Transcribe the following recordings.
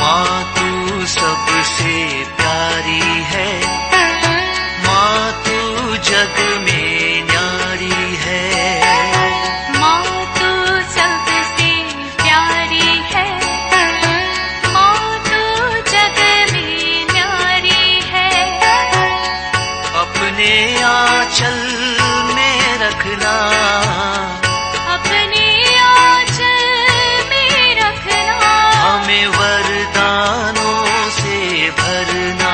माँ तू सबसे प्यारी है, माँ तू जग में न्यारी है। माँ तू सबसे प्यारी है, माँ तू जग में न्यारी है। अपने आंचल में रखना, अपने आंचल में रखना, हमें वरदानों से भरना।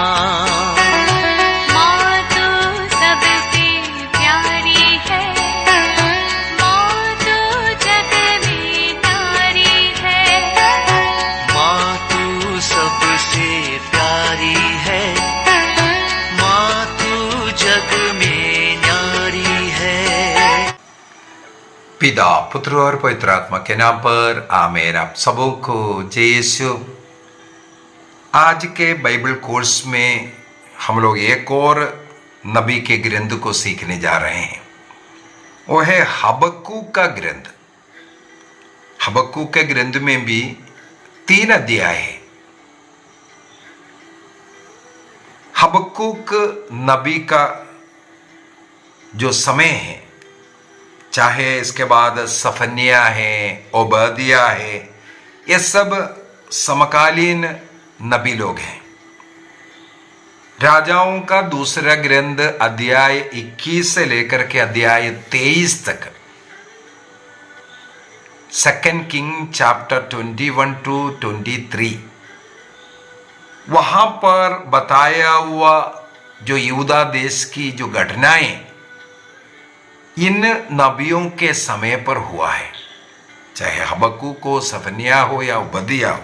माँ तू सबसे प्यारी है, माँ तू जग में न्यारी है। माँ तू सबसे प्यारी है, माँ तू जग में न्यारी है। पिता, पुत्र और पवित्र आत्मा के नाम पर आमीन। आप सबों को जय यीशु। आज के बाइबल कोर्स में हम लोग एक और नबी के ग्रंथ को सीखने जा रहे हैं। वो है हबक्कूक का ग्रंथ। हबक्कूक के ग्रंथ में भी 3 अध्याय है। हबक्कूक नबी का जो समय है, चाहे इसके बाद सफन्या है, ओबदिया है, ये सब समकालीन नबी लोग हैं। राजाओं का दूसरा ग्रंथ अध्याय 21 से लेकर के अध्याय 23 तक, 2 किंग चैप्टर 21 to 23, वहां पर बताया हुआ जो यहूदा देश की जो घटनाएं इन नबियों के समय पर हुआ है, चाहे हबक्कूक हो, सफन्या हो या ओबदिया हो।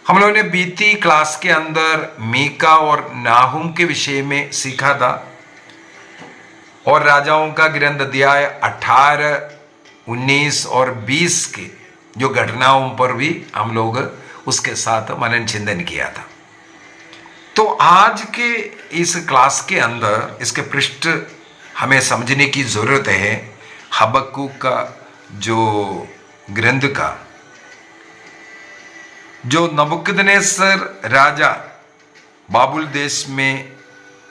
हम लोगों ने बीती क्लास के अंदर मीका और नाहुम के विषय में सीखा था, और राजाओं का ग्रंथ अध्याय 18, 19 और 20 के जो घटनाओं पर भी हम लोग उसके साथ मनन चिंतन किया था। तो आज के इस क्लास के अंदर इसके पृष्ठ हमें समझने की जरूरत है। हबक्कूक का जो ग्रंथ का जो नबूकदनेस्सर राजा बाबुल देश में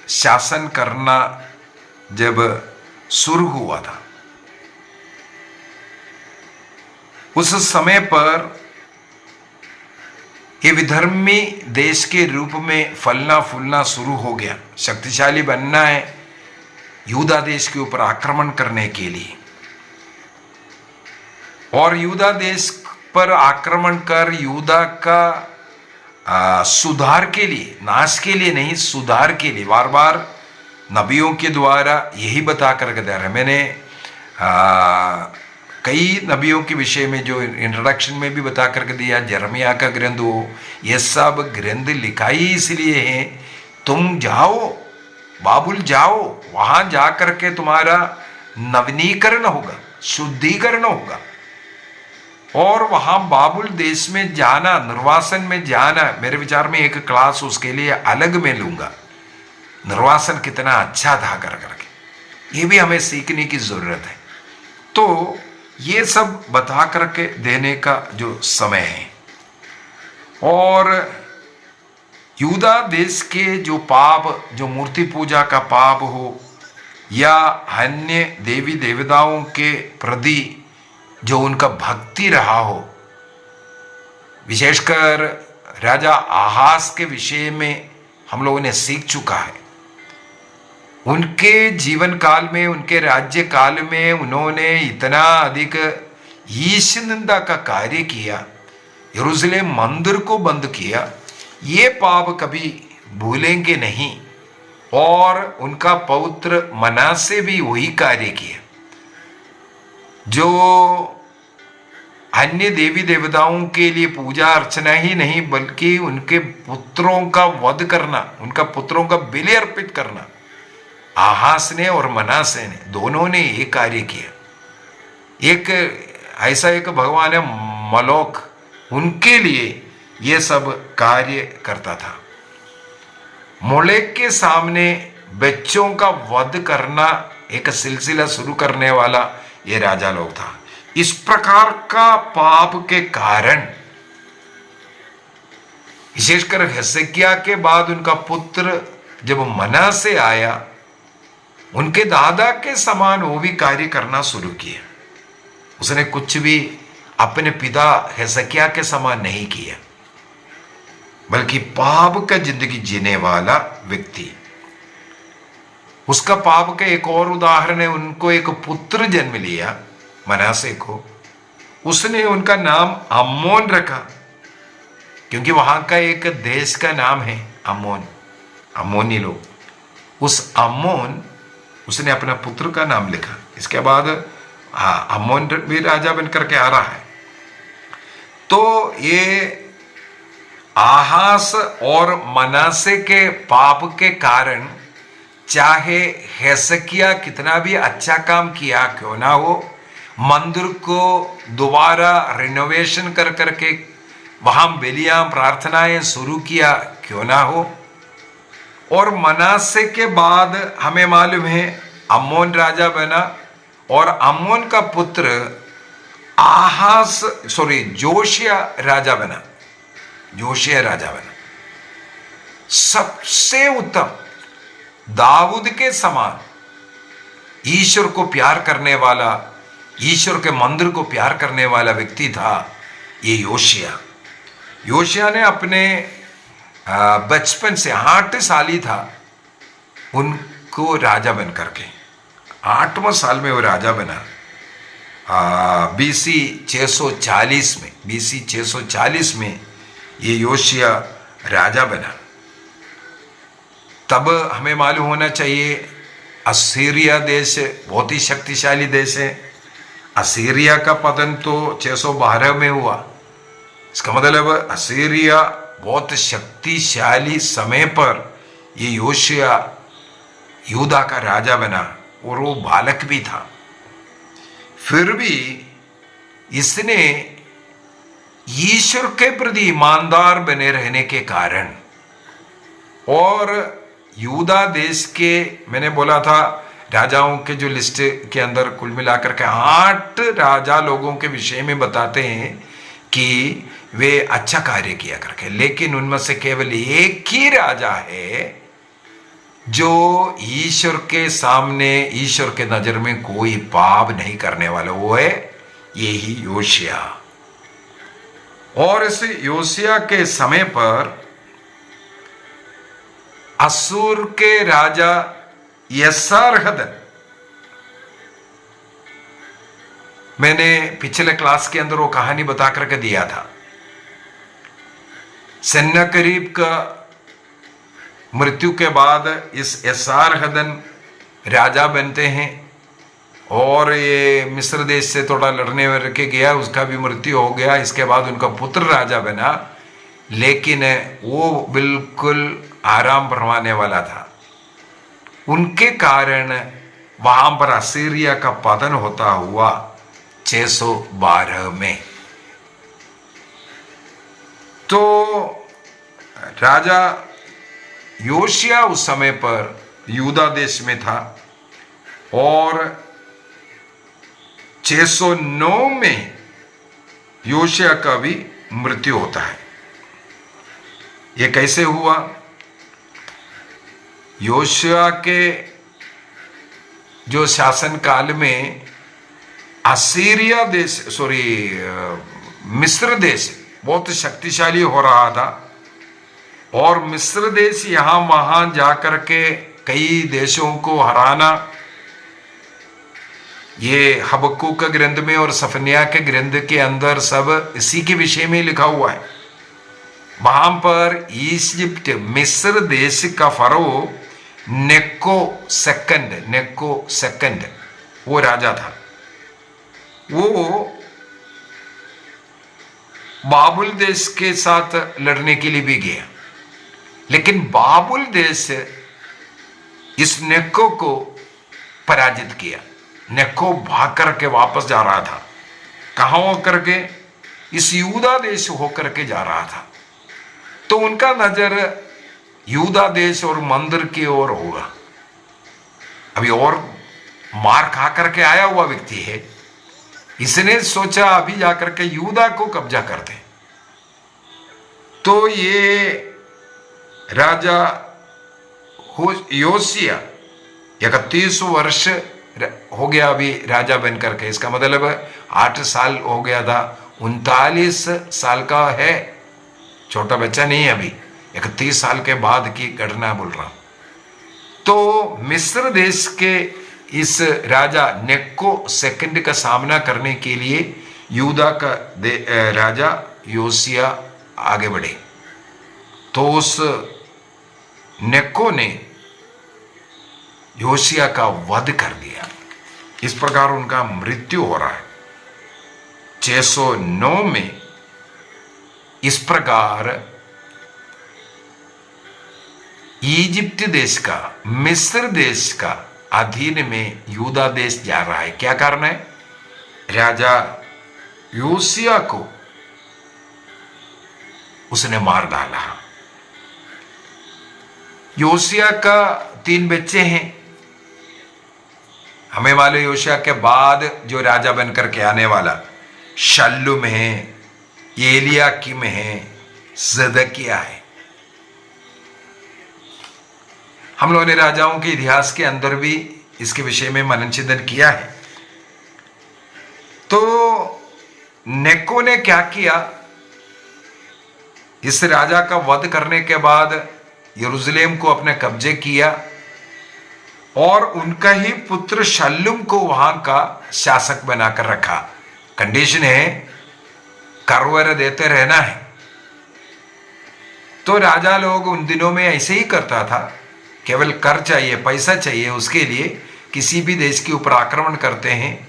शासन करना जब शुरू हुआ था, उस समय पर ये विधर्मी देश के रूप में फलना फूलना शुरू हो गया। शक्तिशाली बनना है यहूदा देश के ऊपर आक्रमण करने के लिए, और यहूदा देश पर आक्रमण कर यहूदा का सुधार के लिए, नाश के लिए नहीं, सुधार के लिए बार बार नबियों के द्वारा यही बता कर दे रहे। मैंने कई नबियों के विषय में जो इंट्रोडक्शन में भी बता करके दिया, यिर्मयाह का ग्रंथ हो, ये सब ग्रंथ लिखाई इसलिए है, तुम जाओ बाबुल जाओ, वहां जा करके तुम्हारा नवीनीकरण होगा, शुद्धिकरण होगा, और वहां बाबुल देश में जाना, निर्वासन में जाना। मेरे विचार में एक क्लास उसके लिए अलग में लूंगा, निर्वासन कितना अच्छा था कर करके, ये भी हमें सीखने की जरूरत है। तो ये सब बता करके देने का जो समय है, और यहूदा देश के जो पाप, जो मूर्ति पूजा का पाप हो या अन्य देवी देवताओं के प्रति जो उनका भक्ति रहा हो, विशेषकर राजा आहाज के विषय में हम लोगों ने सीख चुका है। उनके जीवन काल में, उनके राज्य काल में उन्होंने इतना अधिक ईश निंदा का कार्य किया, यरूशलेम मंदिर को बंद किया, ये पाप कभी भूलेंगे नहीं। और उनका पौत्र मनासे भी वही कार्य किया, जो अन्य देवी देवताओं के लिए पूजा अर्चना ही नहीं बल्कि उनके पुत्रों का वध करना, उनका पुत्रों का बलि अर्पित करना, आहास ने और मनासे ने दोनों ने ये कार्य किया। एक ऐसा एक भगवान है मलोक, उनके लिए ये सब कार्य करता था। मोलेक के सामने बच्चों का वध करना एक सिलसिला शुरू करने वाला ये राजा लोग था। इस प्रकार का पाप के कारण विशेषकर हिजकिय्याह के बाद उनका पुत्र जब मनासे आया, उनके दादा के समान वो भी कार्य करना शुरू किया। उसने कुछ भी अपने पिता हिजकिय्याह के समान नहीं किया, बल्कि पाप का जिंदगी जीने वाला व्यक्ति। उसका पाप का एक और उदाहरण है, उनको एक पुत्र जन्म लिया मनासे को। उसने उनका नाम अम्मोन रखा, क्योंकि वहां का एक देश का नाम है अम्मोन, अम्मोनी लोग। उस अम्मोन उसने अपना पुत्र का नाम लिखा। इसके बाद अम्मोन भी राजा बनकर के आ रहा है। तो ये आहास और मनासे के पाप के कारण, चाहे हिजकिय्याह कितना भी अच्छा काम किया क्यों ना हो, मंदिर को दोबारा रिनोवेशन कर करके वहां बलियां प्रार्थनाएं शुरू किया क्यों ना हो, और मनासे के बाद हमें मालूम है अम्मोन राजा बना, और अम्मोन का पुत्र जोशिया राजा बना। जोशिया राजा बना, सबसे उत्तम दाऊद के समान ईश्वर को प्यार करने वाला, ईश्वर के मंदिर को प्यार करने वाला व्यक्ति था ये योशिया। योशिया ने अपने बचपन से 8 साल ही था उनको राजा बन करके, 8वां साल में वो राजा बना। BC 640 में, BC 640 में ये योशिया राजा बना। तब हमें मालूम होना चाहिए असीरिया देश बहुत ही शक्तिशाली देश है। असीरिया का पतन तो 612 में हुआ। इसका मतलब असीरिया बहुत शक्तिशाली समय पर ये योशिया यहूदा का राजा बना, और वो बालक भी था। फिर भी इसने ईश्वर के प्रति ईमानदार बने रहने के कारण, और यहूदा देश के, मैंने बोला था राजाओं के जो लिस्ट के अंदर कुल मिलाकर के 8 राजा लोगों के विषय में बताते हैं कि वे अच्छा कार्य किया करके, लेकिन उनमें से केवल एक ही राजा है जो ईश्वर के सामने, ईश्वर के नजर में कोई पाप नहीं करने वाला, वो है यही योशिया। और इस योशिया के समय पर असूर के राजा यसारहदन, मैंने पिछले क्लास के अंदर वो कहानी बता करके दिया था। सेन्नाकरीब का मृत्यु के बाद इस यसारहदन राजा बनते हैं, और ये मिस्र देश से थोड़ा लड़ने के गया, उसका भी मृत्यु हो गया। इसके बाद उनका पुत्र राजा बना, लेकिन वो बिल्कुल आराम फरमाने वाला था। उनके कारण वहां पर असीरिया का पतन होता हुआ 612 में। तो राजा योशिया उस समय पर यहूदा देश में था, और 609 में योशिया का भी मृत्यु होता है। ये कैसे हुआ? योशिया के जो शासन काल में असीरिया देश, मिस्र देश बहुत शक्तिशाली हो रहा था, और मिस्र देश यहां वहां जाकर के कई देशों को हराना, ये हबक्कूक का ग्रंथ में और सफन्याह के ग्रंथ के अंदर सब इसी के विषय में लिखा हुआ है। वहां पर इजिप्ट, मिस्र देश का फरो नेको सेकंड वो राजा था। वो बाबुल देश के साथ लड़ने के लिए भी गया, लेकिन बाबुल देश इस नेको को पराजित किया। नेको भाग करके वापस जा रहा था। कहां होकर के? इस यहूदा देश होकर के जा रहा था। तो उनका नजर यहूदा देश और मंदिर की ओर होगा। अभी और मार खा करके आया हुआ व्यक्ति है, इसने सोचा अभी जाकर के यहूदा को कब्जा कर दे। तो ये राजा योशिया 31 वर्ष हो गया अभी राजा बन करके, इसका मतलब 8 साल हो गया था, 39 साल का है, छोटा बच्चा नहीं है अभी, 31 साल के बाद की घटना बोल रहा हूं। तो मिस्र देश के इस राजा नेको सेकंड का सामना करने के लिए यूदा का राजा योशिया आगे बढ़े। तो उस नेको ने योशिया का वध कर दिया। इस प्रकार उनका मृत्यु हो रहा है 609 में। इस प्रकार इजिप्ट देश का, मिस्र देश का अधीन में यूदा देश जा रहा है। क्या कारण है? राजा योशिया को उसने मार डाला। योशिया का 3 बच्चे हैं। हमें मालूम योशिया के बाद जो राजा बनकर के आने वाला शल्लुम है, एलियाकीम है, ज़दकिया है। हम लोगों ने राजाओं के इतिहास के अंदर भी इसके विषय में मनन चिंतन किया है। तो नेको ने क्या किया? इस राजा का वध करने के बाद यरूशलेम को अपने कब्जे किया और उनका ही पुत्र शल्लुम को वहां का शासक बनाकर रखा। कंडीशन है कर वगैरह देते रहना है। तो राजा लोग उन दिनों में ऐसे ही करता था, केवल कर चाहिए, पैसा चाहिए, उसके लिए किसी भी देश के ऊपर आक्रमण करते हैं।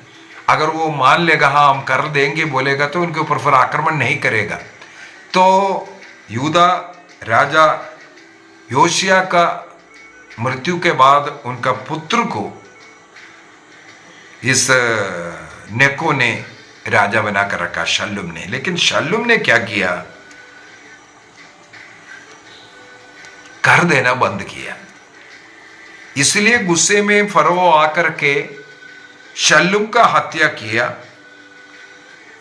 अगर वो मान लेगा हाँ हम कर देंगे बोलेगा तो उनके ऊपर फिर आक्रमण नहीं करेगा। तो यूदा राजा योशिया का मृत्यु के बाद उनका पुत्र को इस नेको ने राजा बनाकर रखा, शल्लुम ने। लेकिन शल्लुम ने क्या किया? कर देना बंद किया। इसलिए गुस्से में फरो आकर के शल्लुम का हत्या किया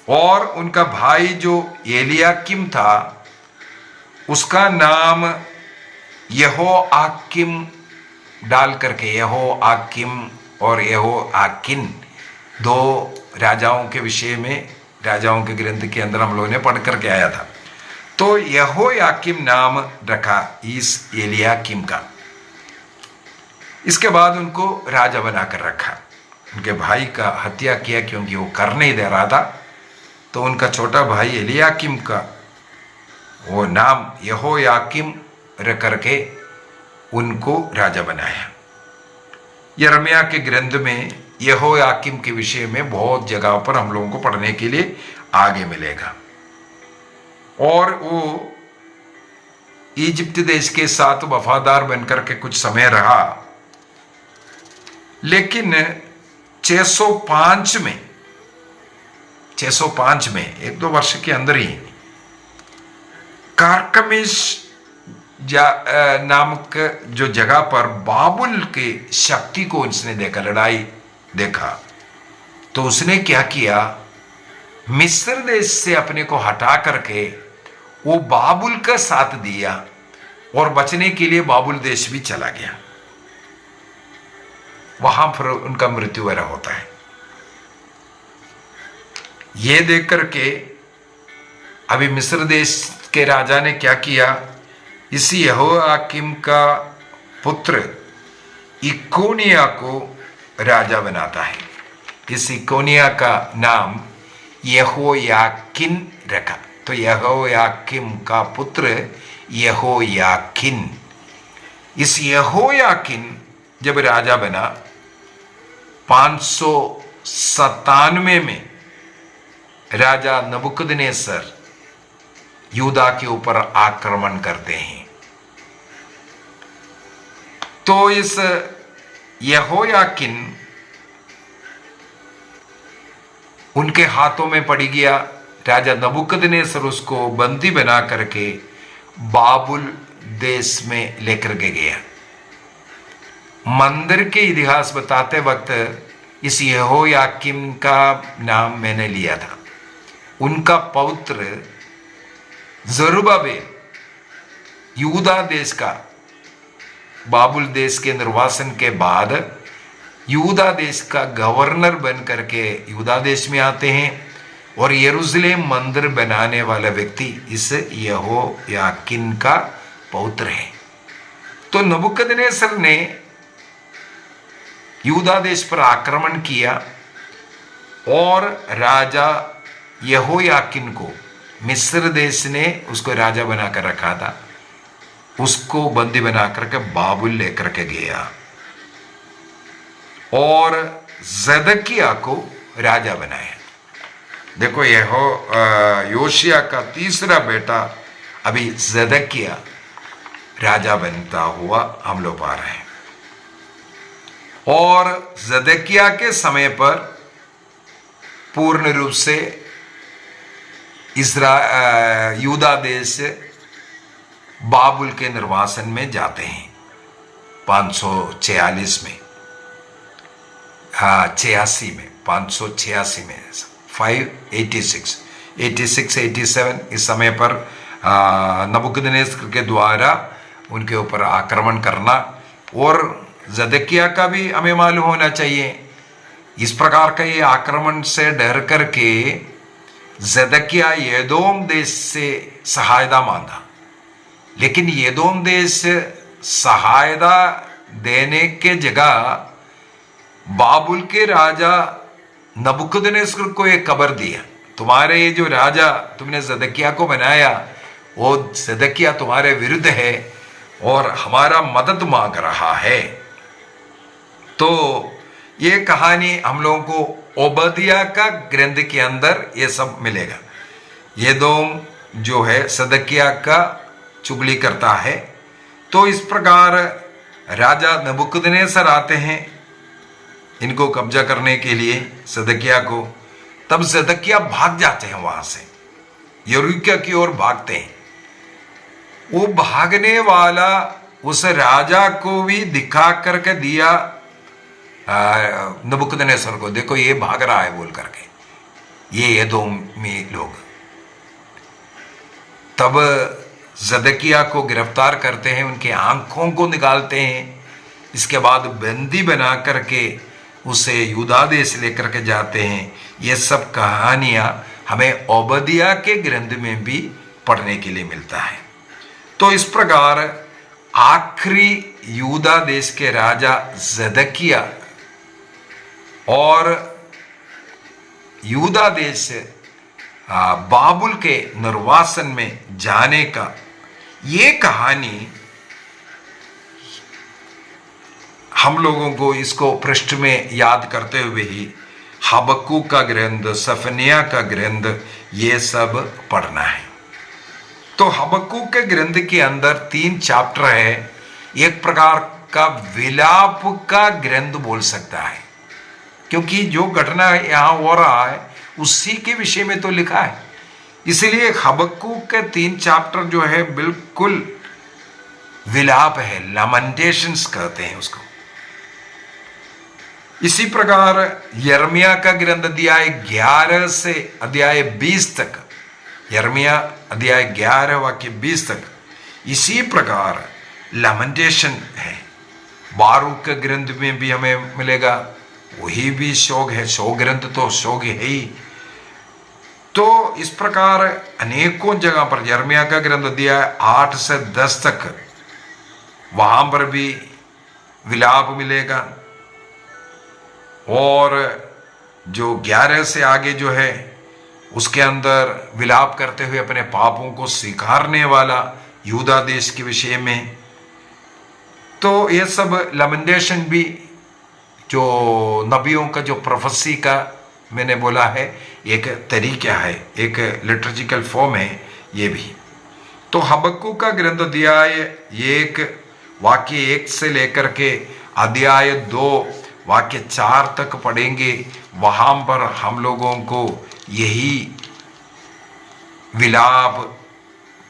और उनका भाई जो एलियाकीम था उसका नाम यहोआकीम डाल करके, यहोआकीम और यहोआकिन 2 राजाओं के विषय में राजाओं के ग्रंथ के अंदर हम लोगों ने पढ़ करके आया था। तो यहोआकीम नाम रखा इस एलियाकीम का। इसके बाद उनको राजा बनाकर रखा। उनके भाई का हत्या किया क्योंकि वो कर नहीं दे रहा था। तो उनका छोटा भाई एलियाकीम का वो नाम यहोयाकीम रख करके उनको राजा बनाया। यिर्मयाह के ग्रंथ में यहोयाकीम के विषय में बहुत जगह पर हम लोगों को पढ़ने के लिए आगे मिलेगा। और वो इजिप्ट देश के साथ वफादार बनकर के कुछ समय रहा। लेकिन 605 में 1-2 वर्ष के अंदर ही कारकमिश नामक जो जगह पर बाबुल के शक्ति को उसने देखा, लड़ाई देखा। तो उसने क्या किया? मिस्र देश से अपने को हटा करके वो बाबुल का साथ दिया और बचने के लिए बाबुल देश भी चला गया। वहां पर उनका मृत्यु वगैरह होता है। ये देख करके अभी मिस्र देश के राजा ने क्या किया? इस यहोयाकीम का पुत्र इकोनिया को राजा बनाता है। इस इकोनिया का नाम यहोयाकिन रखा। तो यहोयाकीम का पुत्र यहोयाकिन। इस यहोयाकिन जब राजा बना 597 में राजा नबूकदनेस्सर यूदा के ऊपर आक्रमण करते हैं। तो इस यहोयाकिन उनके हाथों में पड़ गया। राजा नबूकदनेस्सर उसको बंदी बना करके बाबुल देश में लेकर के गया। मंदिर के इतिहास बताते वक्त इस यहोयाकीम का नाम मैंने लिया था। उनका पौत्र जरुब्बाबेल यूदा देश का, बाबुल देश के निर्वासन के बाद यूदा देश का गवर्नर बन करके यूदा देश में आते हैं और यरूशलेम मंदिर बनाने वाला व्यक्ति इस यहोयाकीन का पौत्र है। तो नबूकदनेस्सर ने यूदा देश पर आक्रमण किया और राजा यहोयाकीन को, मिस्र देश ने उसको राजा बनाकर रखा था, उसको बंदी बना करके बाबुल लेकर के गया और जदकिया को राजा बनाया। देखो योशिया का तीसरा बेटा अभी जदकिया राजा बनता हुआ हम लोग पा रहे हैं। और जदकिया के समय पर पूर्ण रूप से यूदा देश बाबुल के निर्वासन में जाते हैं 546 में, 86 में, 586 में, 586, 86, 87 इस समय पर नबूकदनेस्सर के द्वारा उनके ऊपर आक्रमण करना। और जदकिया का भी हमें मालूम होना चाहिए, इस प्रकार का ये आक्रमण से डर करके जदकिया एदोम देश से सहायता मांगा, लेकिन एदोम देश सहायता देने के जगह बाबुल के राजा नबूकदनेस्सर को एक खबर दिया, तुम्हारे ये जो राजा तुमने जदकिया को बनाया वो जदकिया तुम्हारे विरुद्ध है और हमारा मदद मांग रहा है। तो ये कहानी हम लोगों को ओबदिया का ग्रंथ के अंदर ये सब मिलेगा। एदोम जो है सदकिया का चुगली करता है। तो इस प्रकार राजा नबूकदनेस्सर आते हैं इनको कब्जा करने के लिए सदकिया को। तब सदकिया भाग जाते हैं, वहां से यरूशलेम की ओर भागते हैं। वो भागने वाला उस राजा को भी दिखा करके दिया नबूकदनेस्सर को, देखो ये भाग रहा है बोल करके, ये एदोमी लोग। तब जदकिया को गिरफ्तार करते हैं, उनके आंखों को निकालते हैं, इसके बाद बंदी बना करके उसे यूदा देश लेकर के जाते हैं। ये सब कहानियां हमें ओबदिया के ग्रंथ में भी पढ़ने के लिए मिलता है। तो इस प्रकार आखिरी यूदा देश के राजा जदकिया और यूदा देश बाबुल के निर्वासन में जाने का ये कहानी हम लोगों को इसको पृष्ठ में याद करते हुए ही हबक्कूक का ग्रंथ, सफनिया का ग्रंथ, ये सब पढ़ना है। तो हबक्कूक के ग्रंथ के अंदर 3 चैप्टर है, एक प्रकार का विलाप का ग्रंथ बोल सकता है, क्योंकि जो घटना यहाँ हो रहा है उसी के विषय में तो लिखा है। इसलिए हबक्कूक के 3 चैप्टर जो है बिल्कुल विलाप है, लमेंटेशंस कहते हैं उसको। इसी प्रकार यिर्मयाह का ग्रंथ अध्याय 11 से अध्याय 20 तक, यिर्मयाह अध्याय 11 वाक्य 20 तक इसी प्रकार लमेंटेशन है। बारूक के ग्रंथ में भी हमें मिलेगा, वही भी शोक है, शोक ग्रंथ तो शोक है ही। तो इस प्रकार अनेकों जगह पर यिर्मयाह का ग्रंथ अध्याय 8 से 10 तक वहां पर भी विलाप मिलेगा। और जो 11 से आगे जो है उसके अंदर विलाप करते हुए अपने पापों को स्वीकारने वाला यूदा देश के विषय में। तो ये सब लमेंटेशन भी जो नबियों का जो प्रोफेसी का मैंने बोला है एक तरीका है, एक लिटर्जिकल फॉर्म है ये भी। तो हबक्कूक का ग्रंथ अध्याय 1 वाक्य 1 से लेकर के अध्याय 2 वाक्य 4 तक पढ़ेंगे। वहां पर हम लोगों को यही विलाप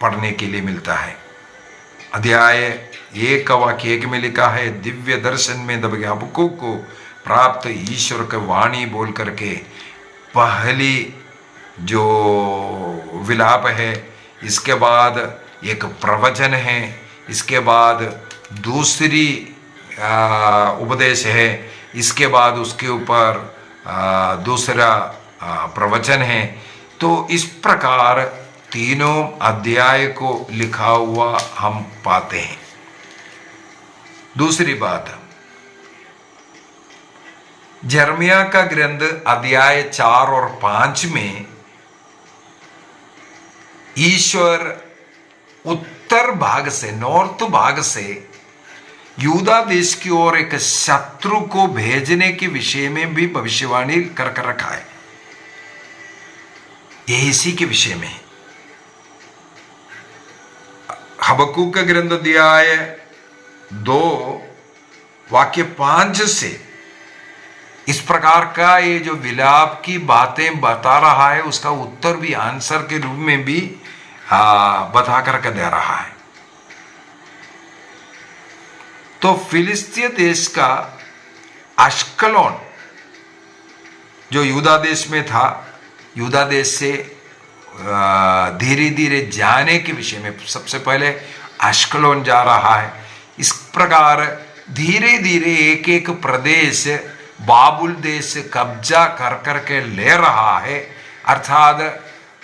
पढ़ने के लिए मिलता है। अध्याय 1 का वाक्य 1 में लिखा है, दिव्य दर्शन में जब हबक्कूक को प्राप्त ईश्वर की वाणी बोल करके पहली जो विलाप है। इसके बाद एक प्रवचन है, इसके बाद दूसरी उपदेश है, इसके बाद उसके ऊपर दूसरा प्रवचन है। तो इस प्रकार तीनों अध्याय को लिखा हुआ हम पाते हैं। दूसरी बात, यिर्मयाह का ग्रंथ अध्याय 4 और 5 में ईश्वर उत्तर भाग से, नॉर्थ भाग से यूदा देश की ओर एक शत्रु को भेजने के विषय में भी भविष्यवाणी कर रखा है। ये इसी के विषय में है। हबक्कूक का ग्रंथ अध्याय 2 वाक्य 5 से इस प्रकार का ये जो विलाप की बातें बता रहा है, उसका उत्तर भी आंसर के रूप में भी बता करके दे रहा है। तो फिलिस्तीय देश का अश्कलोन जो यूदा देश में था, यूदा देश से धीरे धीरे जाने के विषय में सबसे पहले अश्कलोन जा रहा है। इस प्रकार धीरे धीरे एक एक प्रदेश बाबुल देश कब्जा कर करके ले रहा है। अर्थात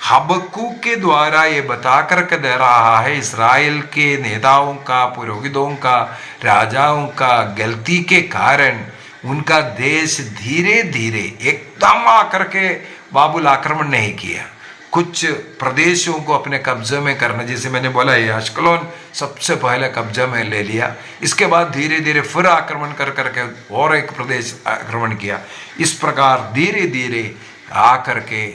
हबक्कूक के द्वारा ये बता करके दे रहा है, इस्राएल के नेताओं का, पुरोहितों का, राजाओं का गलती के कारण उनका देश धीरे धीरे एकदम आकर के बाबुल आक्रमण नहीं किया, कुछ प्रदेशों को अपने कब्जे में करना, जैसे मैंने बोला ये अश्कलोन सबसे पहले कब्जा में ले लिया, इसके बाद धीरे धीरे फिर आक्रमण कर करके और एक प्रदेश आक्रमण किया। इस प्रकार धीरे धीरे आकर के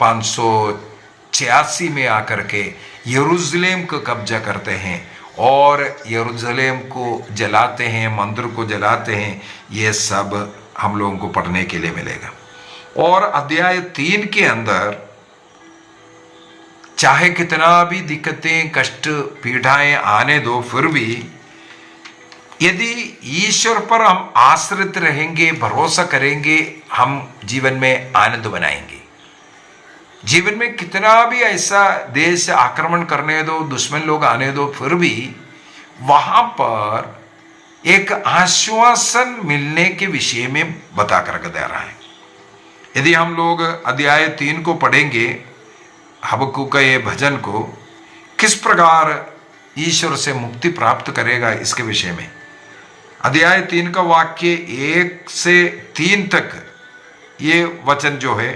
586 में आकर के यरूशलेम को कब्जा करते हैं और यरूशलेम को जलाते हैं, मंदिर को जलाते हैं। ये सब हम लोगों को पढ़ने के लिए मिलेगा। और अध्याय 3 के अंदर चाहे कितना भी दिक्कतें, कष्ट, पीड़ाएं आने दो, फिर भी यदि ईश्वर पर हम आश्रित रहेंगे, भरोसा करेंगे, हम जीवन में आनंद बनाएंगे। जीवन में कितना भी ऐसा देश आक्रमण करने दो, दुश्मन लोग आने दो, फिर भी वहां पर एक आश्वासन मिलने के विषय में बता कर दे रहा है। यदि हम लोग अध्याय 3 को पढ़ेंगे, हबक्कूक का ये भजन को, किस प्रकार ईश्वर से मुक्ति प्राप्त करेगा इसके विषय में। अध्याय 3 का वाक्य 1 से 3 तक ये वचन जो है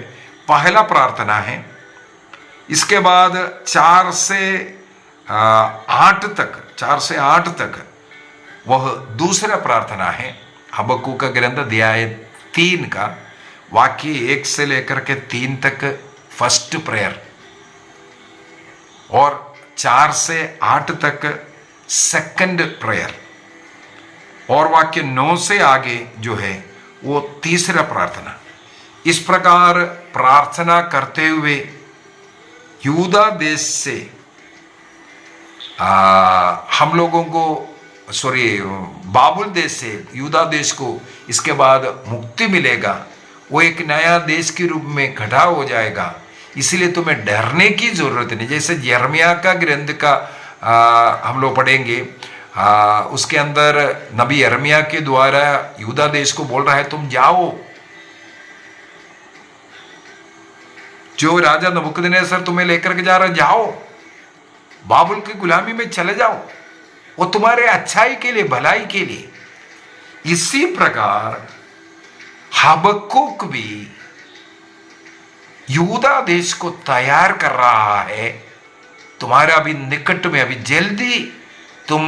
पहला प्रार्थना है। इसके बाद 4 से 8 तक वह दूसरा प्रार्थना है। हबक्कूक का ग्रंथ अध्याय 3 का वाक्य 1 से लेकर के 3 तक फर्स्ट प्रेयर और 4 से 8 तक सेकंड प्रेयर और वाक्य 9 से आगे जो है वो तीसरा प्रार्थना। इस प्रकार प्रार्थना करते हुए यूदा देश से हम लोगों को बाबुल देश से यूदा देश को इसके बाद मुक्ति मिलेगा। वो एक नया देश के रूप में खड़ा हो जाएगा। इसलिए तुम्हें डरने की जरूरत नहीं। जैसे यिर्मयाह का ग्रंथ का हम लोग पढ़ेंगे, उसके अंदर नबी यिर्मयाह के द्वारा यूदा देश को बोल रहा है तुम जाओ, जो राजा नबूकदनेस्सर तुम्हें लेकर के जा रहा है, जाओ बाबुल की गुलामी में चले जाओ, वो तुम्हारे अच्छाई के लिए, भलाई के लिए। इसी प्रकार हबक्कूक भी यूदा देश को तैयार कर रहा है। तुम्हारे अभी निकट में, अभी जल्दी तुम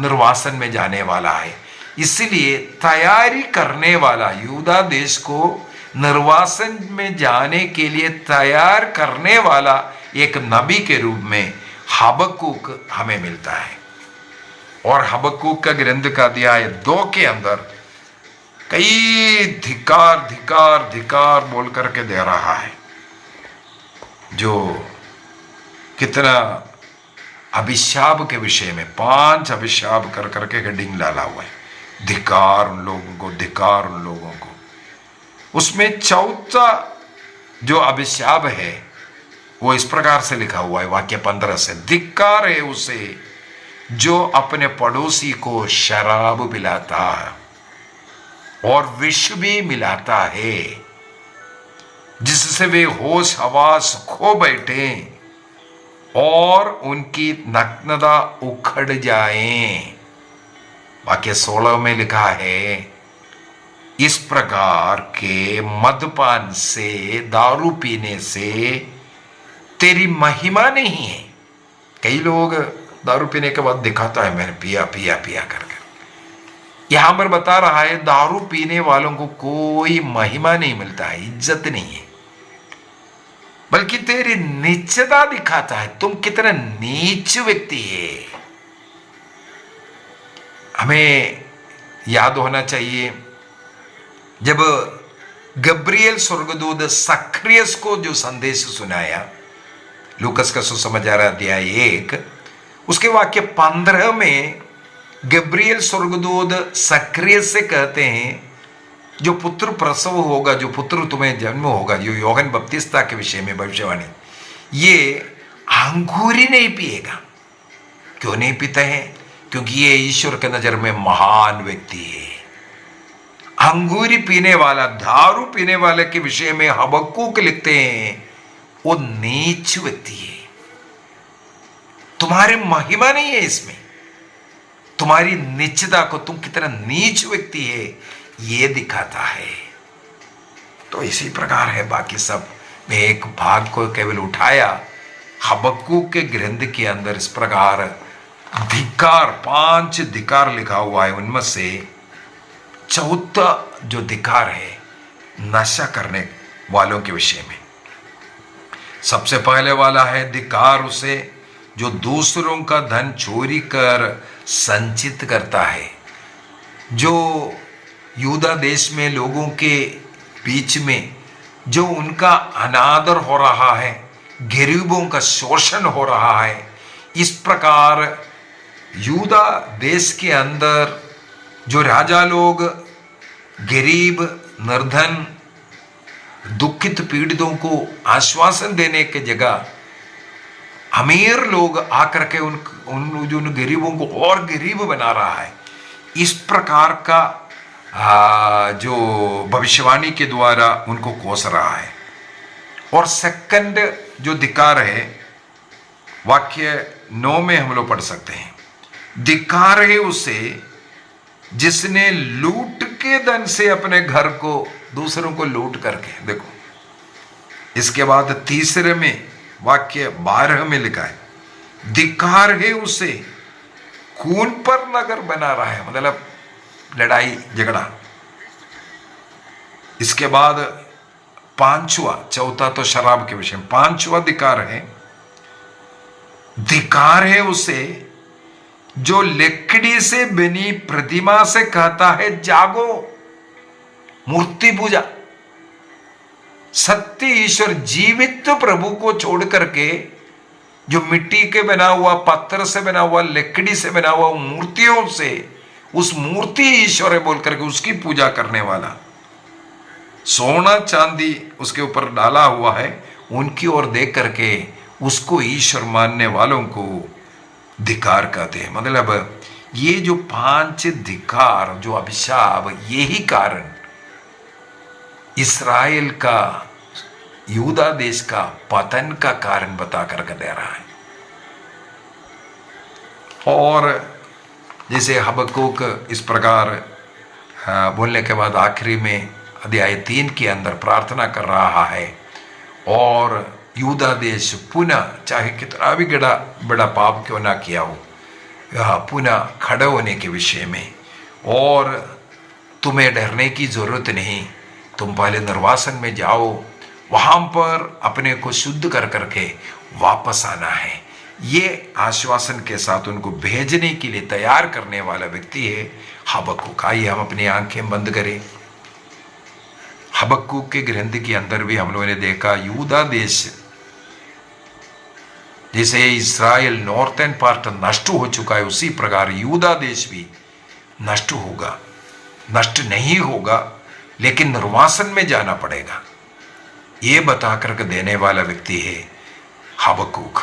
निर्वासन में जाने वाला है। इसलिए तैयारी करने वाला, यूदा देश को निर्वासन में जाने के लिए तैयार करने वाला एक नबी के रूप में हबक्कूक हमें मिलता है। और हबक्कूक का ग्रंथ का अध्याय 2 के अंदर कई धिकार धिकार धिकार बोल करके दे रहा है, जो कितना अभिशाप के विषय में 5 अभिशाप कर करके हेडिंग डाला हुआ है। धिकार उन लोगों को, धिकार उन लोगों को। उसमें चौथा जो अभिशाप है वो इस प्रकार से लिखा हुआ है वाक्य 15 से, धिक्कार है उसे जो अपने पड़ोसी को शराब पिलाता है और विष भी मिलाता है, जिससे वे होश हवास खो बैठे और उनकी नग्नता उखड़ जाए। वाक्य 16 में लिखा है, इस प्रकार के मदपान से, दारू पीने से तेरी महिमा नहीं है। कई लोग दारू पीने के बाद दिखाता है मैंने पिया पिया पिया करके। यहां पर बता रहा है दारू पीने वालों को कोई महिमा नहीं मिलता है, इज्जत नहीं है, बल्कि तेरी नीचता दिखाता है, तुम कितना नीच व्यक्ति है। हमें याद होना चाहिए जब गब्रियल स्वर्गदूत सक्रियस को जो संदेश सुनाया, लूकस का सुसमाचार अध्याय 1 उसके वाक्य 15 में गब्रियल स्वर्गदूत सक्रियस से कहते हैं, जो पुत्र प्रसव होगा, जो पुत्र तुम्हें जन्म होगा, जो योहन बपतिस्ता के विषय में भविष्यवाणी, ये अंगूरी नहीं पिएगा। क्यों नहीं पीते हैं? क्योंकि ये ईश्वर के नजर में महान व्यक्ति है। अंगूरी पीने वाला, दारू पीने वाले के विषय में हबक्कूक लिखते हैं, वो नीच व्यक्ति है। तुम्हारी महिमा नहीं है इसमें, तुम्हारी नीचता को, तुम कितना नीच व्यक्ति है ये दिखाता है। तो इसी प्रकार है, बाकी सब में एक भाग को केवल उठाया। हबक्कूक के ग्रंथ के अंदर इस प्रकार धिक्कार, 5 धिक्कार लिखा हुआ है। उनमें से चौथा जो धिक्कार है नशा करने वालों के विषय में। सबसे पहले वाला है धिक्कार उसे जो दूसरों का धन चोरी कर संचित करता है। जो यूदा देश में लोगों के बीच में जो उनका अनादर हो रहा है, गरीबों का शोषण हो रहा है, इस प्रकार यूदा देश के अंदर जो राजा लोग गरीब, निर्धन, दुखित पीड़ितों को आश्वासन देने के जगह अमीर लोग आकर के उन गरीबों को और गरीब बना रहा है। इस प्रकार का जो भविष्यवाणी के द्वारा उनको कोस रहा है। और सेकंड जो धिक्कार है, वाक्य 9 में हम लोग पढ़ सकते हैं, धिक्कार है उसे जिसने लूट के धन से अपने घर को, दूसरों को लूट करके। देखो इसके बाद तीसरे में वाक्य 12 में लिखा है, धिक्कार है उसे खून पर नगर बना रहा है, मतलब लड़ाई झगड़ा। इसके बाद 5वां, चौथा तो शराब के विषय में, 5वां धिक्कार है, धिक्कार है उसे जो लकड़ी से बनी प्रतिमा से कहता है जागो, मूर्ति पूजा। सत्य ईश्वर जीवित प्रभु को छोड़ करके जो मिट्टी के बना हुआ, पत्थर से बना हुआ, लकड़ी से बना हुआ मूर्तियों से, उस मूर्ति ईश्वर है बोल करके उसकी पूजा करने वाला, सोना चांदी उसके ऊपर डाला हुआ है, उनकी ओर देख करके उसको ईश्वर मानने वालों को धिक्कार कहते हैं। मतलब ये जो 5 धिक्कार, जो अभिशाप, यही कारण इस्राएल का, यूदा देश का पतन का कारण बता करके दे रहा है। और जैसे हबक्कूक इस प्रकार बोलने के बाद आखिरी में अध्याय 3 के अंदर प्रार्थना कर रहा है, और यूदा देश पुनः, चाहे कितना भी बड़ा पाप क्यों ना किया हो, पुनः खड़े होने के विषय में। और तुम्हें डरने की जरूरत नहीं, तुम पहले निर्वासन में जाओ, वहां पर अपने को शुद्ध कर करके वापस आना है। ये आश्वासन के साथ उनको भेजने के लिए तैयार करने वाला व्यक्ति है हबक्कूक। आइए हम अपनी आंखें बंद करें। हबक्कूक के ग्रंथ के अंदर भी हम लोगों ने देखा, यूदा देश, जैसे इस्राएल नॉर्थर्न पार्ट नष्ट हो चुका है, उसी प्रकार यूदा देश भी नष्ट होगा। नष्ट नहीं होगा, लेकिन निर्वासन में जाना पड़ेगा। ये बता करके देने वाला व्यक्ति है हबक्कूक।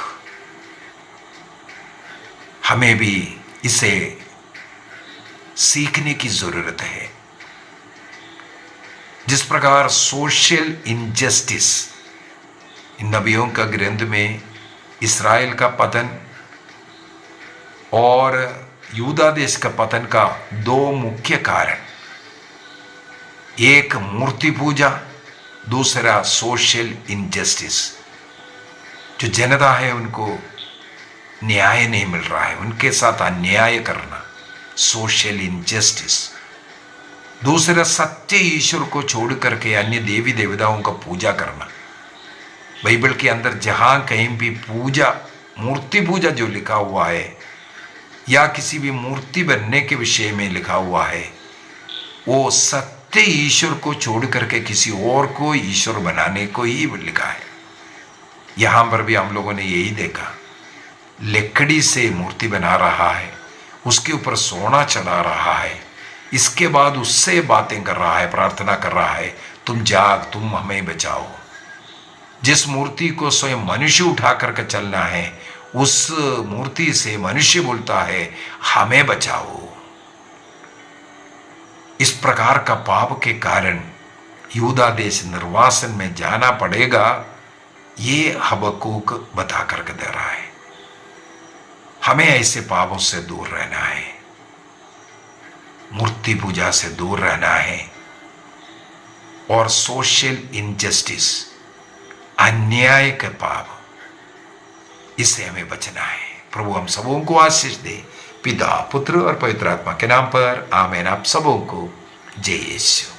हमें भी इसे सीखने की जरूरत है। जिस प्रकार सोशल इनजस्टिस इन नबियों का ग्रंथ में इस्राएल का पतन और यूदा देश का पतन का दो मुख्य कारण, एक मूर्ति पूजा, दूसरा सोशल इनजस्टिस। जो जनता है उनको न्याय नहीं मिल रहा है, उनके साथ अन्याय करना, सोशल इनजस्टिस। दूसरा सत्य ईश्वर को छोड़ करके अन्य देवी देवताओं का पूजा करना। बाइबल के अंदर जहां कहीं भी पूजा, मूर्ति पूजा जो लिखा हुआ है या किसी भी मूर्ति बनने के विषय में लिखा हुआ है, वो सत्य ईश्वर को छोड़ करके किसी और को ईश्वर बनाने को ही लिखा है। यहां पर भी हम लोगों ने यही देखा, लकड़ी से मूर्ति बना रहा है, उसके ऊपर सोना चढ़ा रहा है, इसके बाद उससे बातें कर रहा है, प्रार्थना कर रहा है, तुम जाग, तुम हमें बचाओ। जिस मूर्ति को स्वयं मनुष्य उठा करके चलना है, उस मूर्ति से मनुष्य बोलता है हमें बचाओ। इस प्रकार का पाप के कारण यूदा देश निर्वासन में जाना पड़ेगा, ये हबक्कूक बता करके दे रहा है। हमें ऐसे पापों से दूर रहना है, मूर्ति पूजा से दूर रहना है और सोशल इनजस्टिस, अन्याय के पाप, इससे हमें बचना है। प्रभु हम सबों को आशीष दे, पिता, पुत्र और पवित्र आत्मा के नाम पर आमीन। आप सबों को जय यीशु।